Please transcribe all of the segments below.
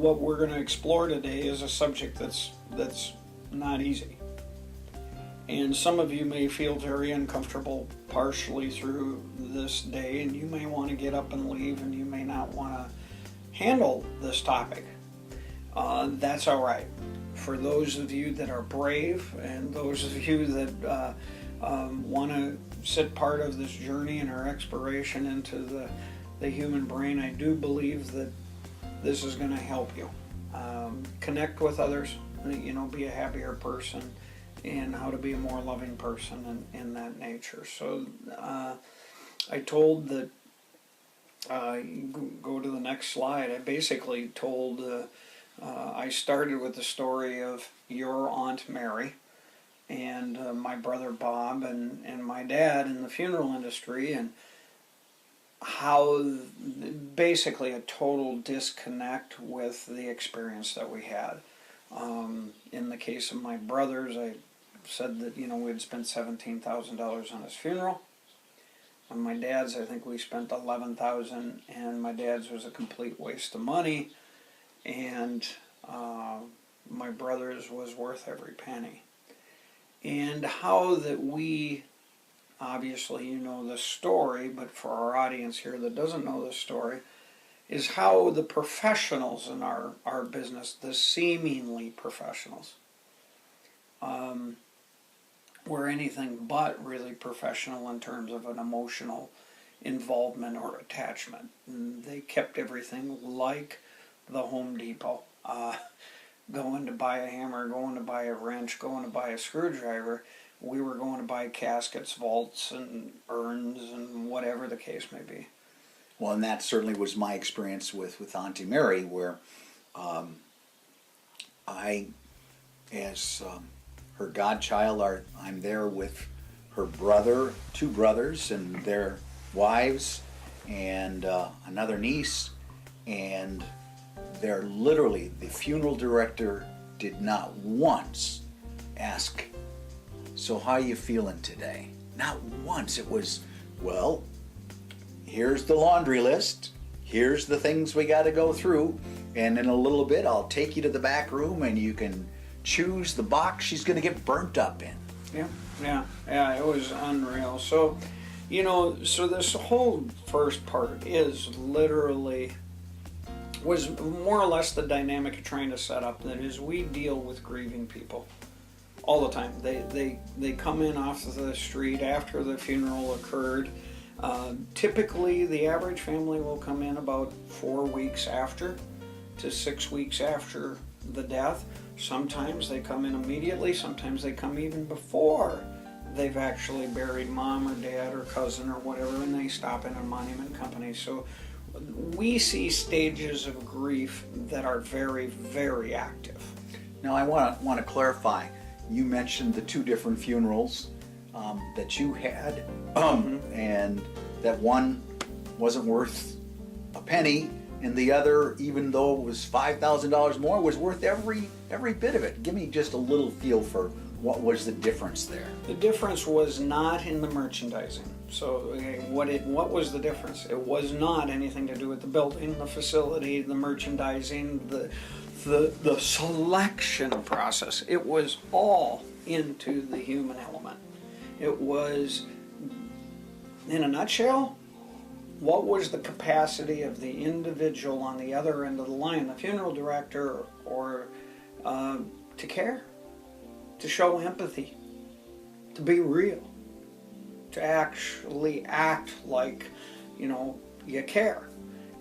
what we're going to explore today is a subject that's not easy. And some of you may feel very uncomfortable partially through this day, and you may want to get up and leave, and you may not want to handle this topic. That's all right. For those of you that are brave, and those of you that want to sit part of this journey and our exploration into the human brain, I do believe that this is going to help you connect with others, be a happier person, and how to be a more loving person in that nature. So I told that, go to the next slide, I basically told, I started with the story of your Aunt Mary and my brother Bob and my dad in the funeral industry, and how basically a total disconnect with the experience that we had. In the case of my brothers, I said that we'd spent $17,000 on his funeral. On my dad's, I think we spent $11,000, and my dad's was a complete waste of money, and my brother's was worth every penny. And how that we, obviously you know the story, but for our audience here that doesn't know the story, is how the professionals in our business, the seemingly professionals, were anything but really professional in terms of an emotional involvement or attachment. And they kept everything like the Home Depot. Going to buy a hammer, going to buy a wrench, going to buy a screwdriver. We were going to buy caskets, vaults, and urns, and whatever the case may be. Well, and that certainly was my experience with Auntie Mary, where I, as her godchild, I'm there with her brother, two brothers, and their wives, and another niece, and they're literally, the funeral director did not once ask, "So how you feeling today?" Not once. It was, well, here's the laundry list, here's the things we got to go through, and in a little bit I'll take you to the back room and you can choose the box she's going to get burnt up in. Yeah, it was unreal. So, so this whole first part was more or less the dynamic of trying to set up, that is, we deal with grieving people all the time. They come in off of the street after the funeral occurred. Typically, the average family will come in about 4 weeks after to 6 weeks after the death. Sometimes they come in immediately. Sometimes they come even before they've actually buried mom or dad or cousin or whatever, and they stop in a monument company. So we see stages of grief that are very, very active. Now I want to clarify. You mentioned the two different funerals that you had, and that one wasn't worth a penny, and the other, even though it was $5,000 more, was worth every bit of it. Give me just a little feel for what was the difference there. The difference was not in the merchandising. So what was the difference? It was not anything to do with the building, the facility, the merchandising, the selection process. It was all into the human element. It was, in a nutshell, what was the capacity of the individual on the other end of the line, the funeral director, or to care, to show empathy, to be real, to actually act like, you care.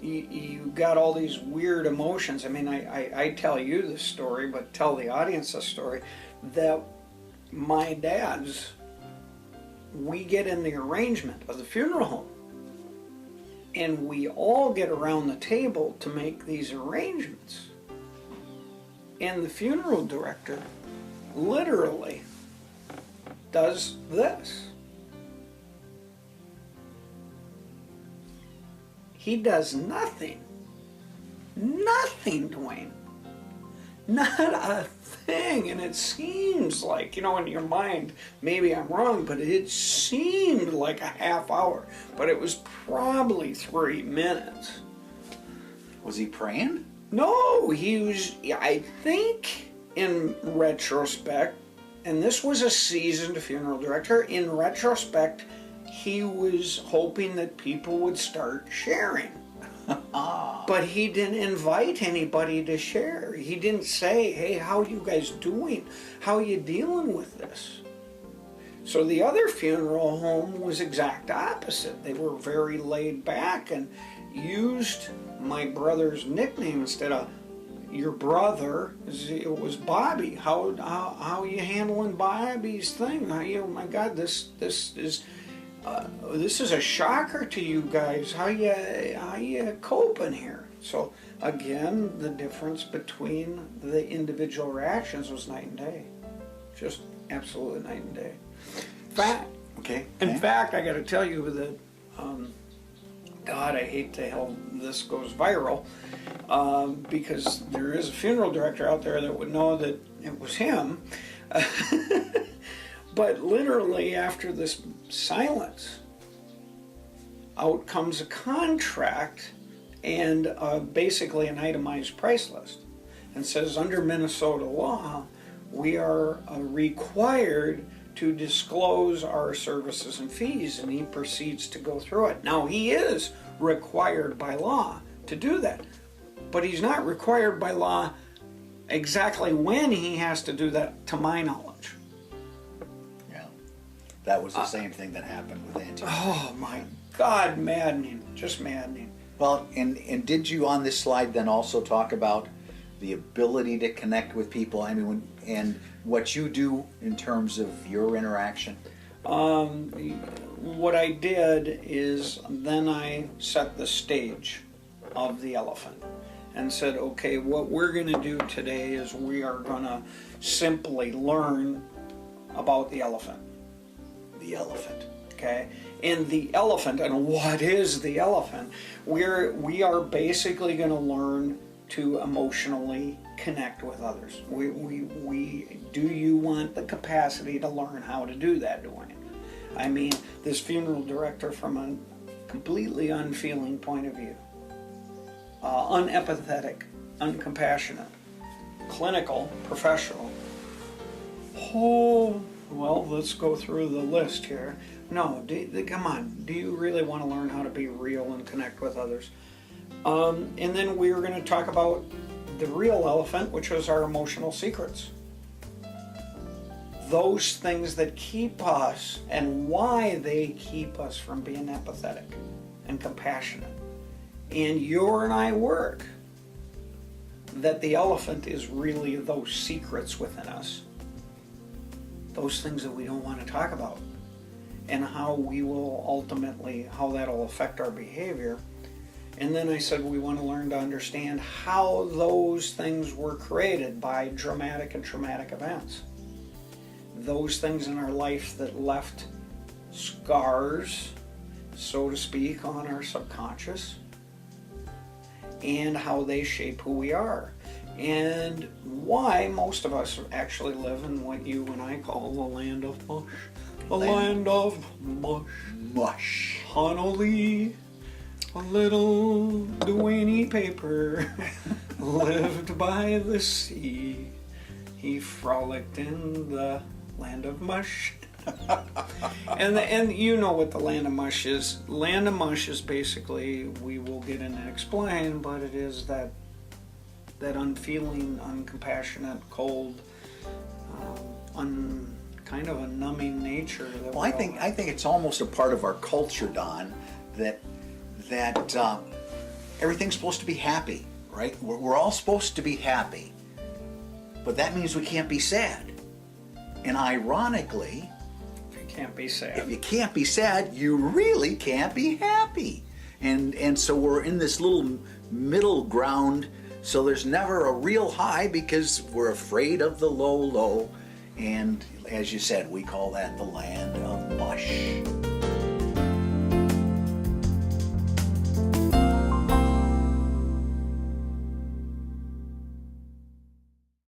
You got all these weird emotions. I mean, I tell you this story, but tell the audience this story, that my dad's, we get in the arrangement of the funeral home, and we all get around the table to make these arrangements. And the funeral director literally does this. He does nothing. Nothing, Duane. Not a thing. And it seems like, in your mind, maybe I'm wrong, but it seemed like a half hour. But it was probably 3 minutes. Was he praying? No, he was, I think in retrospect, and this was a seasoned funeral director, in retrospect, he was hoping that people would start sharing. But he didn't invite anybody to share. He didn't say, hey, how are you guys doing? How are you dealing with this? So the other funeral home was exact opposite. They were very laid back and used my brother's nickname instead of your brother. It was Bobby. How are you handling Bobby's thing? Oh my God, this is a shocker to you guys. How you coping here? So again, the difference between the individual reactions was night and day, just absolutely night and day. In fact, I got to tell you that, God, I hate to hell this goes viral, because there is a funeral director out there that would know that it was him. But literally after this silence, out comes a contract and basically an itemized price list, and says under Minnesota law, we are required to disclose our services and fees, and he proceeds to go through it. Now, he is required by law to do that, but he's not required by law exactly when he has to do that, to my knowledge. Yeah, that was the same thing that happened with Auntie. Oh my God, maddening, just maddening. Well, and did you on this slide then also talk about the ability to connect with people? I mean, and what you do in terms of your interaction? What I did is then I set the stage of the elephant and said, okay, what we're going to do today is we are going to simply learn about the elephant. The elephant. Okay? And the elephant, and what is the elephant? We are basically going to learn to emotionally connect with others. Do you want the capacity to learn how to do that, Duane? I mean, this funeral director from a completely unfeeling point of view, unempathetic, uncompassionate, clinical, professional. Oh, well, let's go through the list here. No, come on, do you really want to learn how to be real and connect with others? And then we were going to talk about the real elephant, which was our emotional secrets. Those things that keep us and why they keep us from being empathetic and compassionate. And your and I work that the elephant is really those secrets within us. Those things that we don't want to talk about. And how we will ultimately, how that'll affect our behavior. And then I said we want to learn to understand how those things were created by dramatic and traumatic events. Those things in our life that left scars, so to speak, on our subconscious, and how they shape who we are. And why most of us actually live in what you and I call the land of mush. The land of mush. Mush. Honolulu, a little Duane paper, lived by the sea. He frolicked in the land of mush. and you know what the land of mush is. Land of mush is basically, we will get in and explain, but it is that unfeeling, uncompassionate, cold, kind of a numbing nature. That well, I think it's almost a part of our culture, Don, that everything's supposed to be happy, right? We're all supposed to be happy, but that means we can't be sad. And ironically, if you can't be sad, you really can't be happy. And so we're in this little middle ground. So there's never a real high because we're afraid of the low. And as you said, we call that the land of mush.